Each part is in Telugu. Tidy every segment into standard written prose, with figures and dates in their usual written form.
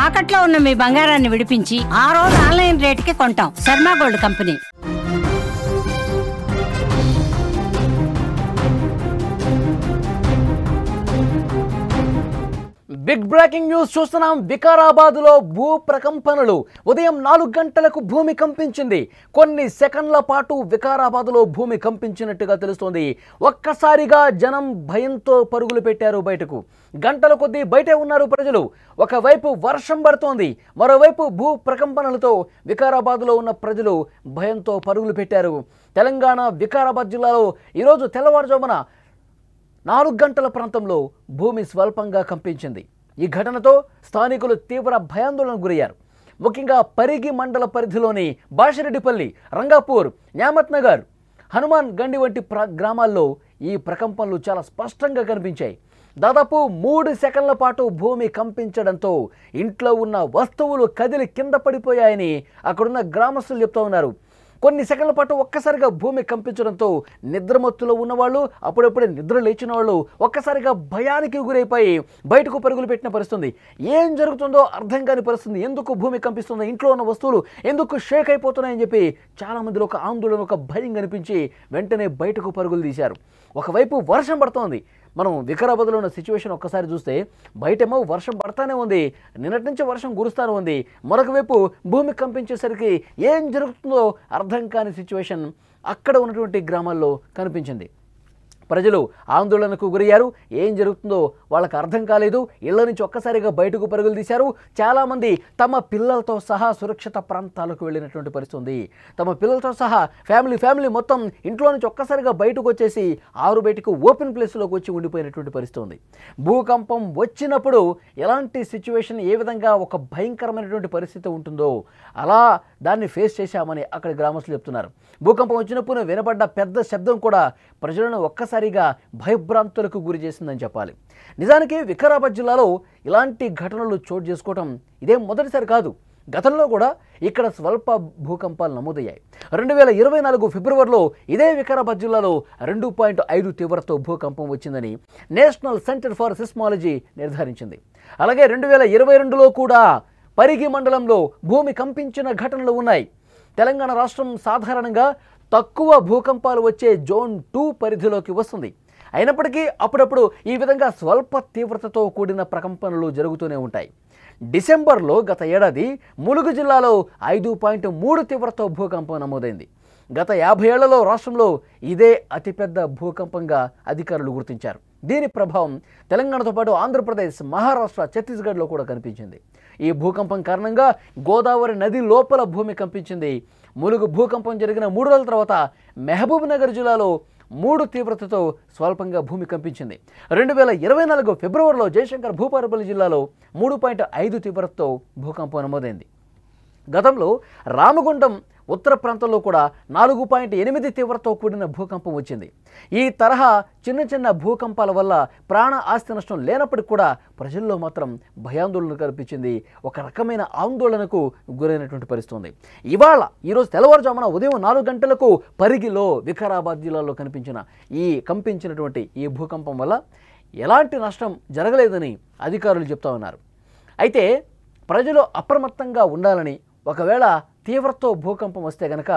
తాకట్లో ఉన్న మీ బంగారాన్ని విడిపించి ఆ రోజు ఆన్లైన్ రేటుకి కొంటాం. Sharma gold company. Big breaking news చూస్తున్నాం. వికారాబాద్లో భూ ప్రకంపనలు. ఉదయం 4 గంటలకు భూమి కంపించింది. కొన్ని సెకండ్ల పాటు వికారాబాద్లో భూమి కంపించినట్టుగా తెలుస్తోంది. ఒక్కసారిగా జనం భయంతో పరుగులు పెట్టారు బయటకు. గంటల కొద్దీ బయటే ఉన్నారు ప్రజలు. ఒకవైపు వర్షం పడుతోంది, మరోవైపు భూ ప్రకంపనలతో వికారాబాద్లో ఉన్న ప్రజలు భయంతో పరుగులు పెట్టారు. తెలంగాణ వికారాబాద్ జిల్లాలో ఈరోజు తెల్లవారుజామున 4 గంటల ప్రాంతంలో భూమి స్వల్పంగా కంపించింది. ఈ ఘటనతో స్థానికులు తీవ్ర భయాందోళనకు గురయ్యారు. ముఖ్యంగా పరిగి మండల పరిధిలోని బాషిరెడ్డిపల్లి, రంగాపూర్, న్యామత్ నగర్, హనుమాన్ గండి వంటి గ్రామాల్లో ఈ ప్రకంపనలు చాలా స్పష్టంగా కనిపించాయి. దాదాపు 3 సెకండ్ల పాటు భూమి కంపించడంతో ఇంట్లో ఉన్న వస్తువులు కదిలి కింద పడిపోయాయని అక్కడున్న గ్రామస్తులు చెప్తూ ఉన్నారు. కొన్ని సెకండ్ల పాటు ఒక్కసారిగా భూమి కంపించడంతో నిద్రమత్తులో ఉన్నవాళ్ళు, అప్పుడప్పుడే నిద్ర లేచిన వాళ్ళు ఒక్కసారిగా భయానికి గురైపోయి బయటకు పరుగులు పెట్టిన పరిస్థితుంది. ఏం జరుగుతుందో అర్థం కాని పరిస్థితుంది. ఎందుకు భూమి కంపిస్తుందో, ఇంట్లో ఉన్న వస్తువులు ఎందుకు షేక్ అయిపోతున్నాయని చెప్పి చాలామందిలో ఒక ఆందోళన, ఒక భయం కనిపించి వెంటనే బయటకు పరుగులు తీశారు. ఒకవైపు వర్షం పడుతోంది. మనం వికారాబాద్లో ఉన్న సిచ్యువేషన్ ఒక్కసారి చూస్తే బయటేమో వర్షం పడతానే ఉంది, నిన్నటి నుంచి వర్షం కురుస్తానే ఉంది. మరొక వైపు భూమి కంపించేసరికి ఏం జరుగుతుందో అర్థం కాని సిచ్యువేషన్ అక్కడ ఉన్నటువంటి గ్రామాల్లో కనిపించింది. ప్రజలు ఆందోళనకు గురయ్యారు. ఏం జరుగుతుందో వాళ్ళకి అర్థం కాలేదు. ఇళ్ల నుంచి ఒక్కసారిగా బయటకు పరుగులు తీశారు. చాలామంది తమ పిల్లలతో సహా సురక్షిత ప్రాంతాలకు వెళ్ళినటువంటి పరిస్థితి ఉంది. తమ పిల్లలతో సహా ఫ్యామిలీ మొత్తం ఇంట్లో నుంచి ఒక్కసారిగా బయటకు వచ్చేసి ఆరు బయటకు ఓపెన్ ప్లేస్లోకి వచ్చి ఉండిపోయినటువంటి పరిస్థితి ఉంది. భూకంపం వచ్చినప్పుడు ఎలాంటి సిచ్యువేషన్, ఏ విధంగా ఒక భయంకరమైనటువంటి పరిస్థితి ఉంటుందో అలా దాన్ని ఫేస్ చేశామని అక్కడ గ్రామస్తులు చెప్తున్నారు. భూకంపం వచ్చినప్పుడు వినపడ్డ పెద్ద శబ్దం కూడా ప్రజలను ఒక్కసారిగా భయభ్రాంతులకు గురి చేసిందని చెప్పాలి. నిజానికి వికారాబాద్ జిల్లాలో ఇలాంటి ఘటనలు చోటు చేసుకోవటం ఇదే మొదటిసారి కాదు. గతంలో కూడా ఇక్కడ స్వల్ప భూకంపాలు నమోదయ్యాయి. 2024 ఫిబ్రవరిలో ఇదే వికారాబాద్ జిల్లాలో 2.5 తీవ్రతతో భూకంపం వచ్చిందని నేషనల్ సెంటర్ ఫర్ సిస్మాలజీ నిర్ధారించింది. అలాగే 2022లో కూడా పరిగి మండలంలో భూమి కంపించిన ఘటనలు ఉన్నాయి. తెలంగాణ రాష్ట్రం సాధారణంగా తక్కువ భూకంపాలు వచ్చే జోన్ 2 పరిధిలోకి వస్తుంది. అయినప్పటికీ అప్పుడప్పుడు ఈ విధంగా స్వల్ప తీవ్రతతో కూడిన ప్రకంపనలు జరుగుతూనే ఉంటాయి. డిసెంబర్లో గత ఏడాది ములుగు జిల్లాలో 5.3 తీవ్రతతో భూకంపం నమోదైంది. గత 50 ఏళ్లలో రాష్ట్రంలో ఇదే అతిపెద్ద భూకంపంగా అధికారులు గుర్తించారు. దీని ప్రభావం తెలంగాణతో పాటు ఆంధ్రప్రదేశ్, మహారాష్ట్ర, ఛత్తీస్గఢ్లో కూడా కనిపించింది. ఈ భూకంపం కారణంగా గోదావరి నది లోపల భూమి కంపించింది. ములుగు భూకంపం జరిగిన 3 రోజుల తర్వాత మహబూబ్ నగర్ జిల్లాలో 3 తీవ్రతతో స్వల్పంగా భూమి కంపించింది. 2024 ఫిబ్రవరిలో జయశంకర్ భూపాలపల్లి జిల్లాలో 3.5 తీవ్రతతో భూకంపం నమోదైంది. గతంలో రామగుండం ఉత్తర ప్రాంతంలో కూడా 4.8 తీవ్రతతో కూడిన భూకంపం వచ్చింది. ఈ తరహా చిన్న భూకంపాల వల్ల ప్రాణ ఆస్తి నష్టం లేనప్పటికీ కూడా ప్రజల్లో మాత్రం భయాందోళన కనిపించింది. ఒక రకమైన ఆందోళనకు గురైనటువంటి పరిస్థితి ఉంది. ఈరోజు తెల్లవారుజామున ఉదయం 4 గంటలకు పరిగిలో వికారాబాద్ జిల్లాలో కంపించినటువంటి ఈ భూకంపం వల్ల ఎలాంటి నష్టం జరగలేదని అధికారులు చెప్తా ఉన్నారు. అయితే ప్రజలు అప్రమత్తంగా ఉండాలని, ఒకవేళ తీవ్రతతో భూకంపం వస్తే గనక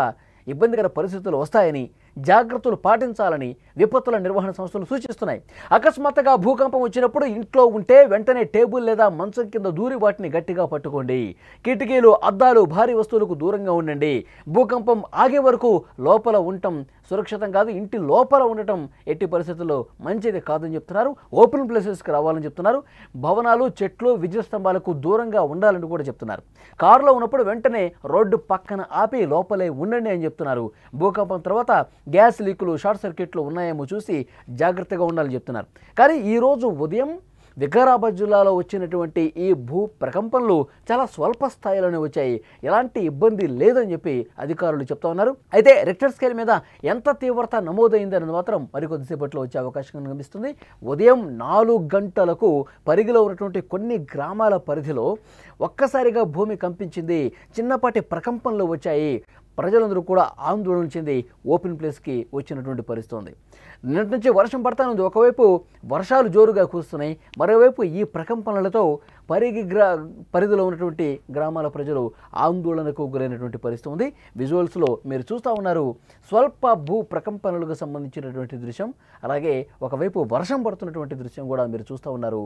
ఇబ్బందికర పరిస్థితులు వస్తాయని, జాగ్రత్తలు పాటించాలని విపత్తుల నిర్వహణ సంస్థలు సూచిస్తున్నాయి. అకస్మాత్తుగా భూకంపం వచ్చినప్పుడు ఇంట్లో ఉంటే వెంటనే టేబుల్ లేదా మంచం కింద దూరి వాటిని గట్టిగా పట్టుకోండి. కిటికీలు, అద్దాలు, భారీ వస్తువులకు దూరంగా ఉండండి. భూకంపం ఆగే వరకు లోపల ఉండటం సురక్షితం కాదు. ఇంటి లోపల ఉండటం ఎట్టి పరిస్థితుల్లో మంచిది కాదని చెప్తున్నారు. ఓపెన్ ప్లేసెస్కి రావాలని చెప్తున్నారు. భవనాలు, చెట్లు, విద్యుత్ స్తంభాలకు దూరంగా ఉండాలని కూడా చెప్తున్నారు. కారులో ఉన్నప్పుడు వెంటనే రోడ్డు పక్కన ఆపి లోపలే ఉండండి అని చెప్తున్నారు. భూకంపం తర్వాత గ్యాస్ లీకులు, షార్ట్ సర్క్యూట్లు ఉన్నాయేమో చూసి జాగ్రత్తగా ఉండాలని చెప్తున్నారు. కానీ ఈరోజు ఉదయం వికారాబాద్ జిల్లాలో వచ్చినటువంటి ఈ భూ ప్రకంపనలు చాలా స్వల్ప స్థాయిలోనే వచ్చాయి. ఎలాంటి ఇబ్బంది లేదని చెప్పి అధికారులు చెప్తా ఉన్నారు. అయితే రిక్టర్ స్కేల్ మీద ఎంత తీవ్రత నమోదైందని మాత్రం మరికొద్దిసేపట్లో వచ్చే అవకాశం కనిపిస్తుంది. ఉదయం 4 గంటలకు పరిగిలో ఉన్నటువంటి కొన్ని గ్రామాల పరిధిలో ఒక్కసారిగా భూమి కంపించింది. చిన్నపాటి ప్రకంపనలు వచ్చాయి. ప్రజలందరూ కూడా ఆందోళన చెంది ఓపెన్ ప్లేస్కి వచ్చినటువంటి పరిస్థితి ఉంది. నిన్నటి నుంచి వర్షం పడతానుంది. ఒకవైపు వర్షాలు జోరుగా కురుస్తున్నాయి, మరోవైపు ఈ ప్రకంపనలతో పరిధిలో ఉన్నటువంటి గ్రామాల ప్రజలు ఆందోళనకు గురైనటువంటి పరిస్థితి ఉంది. విజువల్స్లో మీరు చూస్తూ ఉన్నారు స్వల్ప భూ ప్రకంపనలకు సంబంధించినటువంటి దృశ్యం, అలాగే ఒకవైపు వర్షం పడుతున్నటువంటి దృశ్యం కూడా మీరు చూస్తూ ఉన్నారు.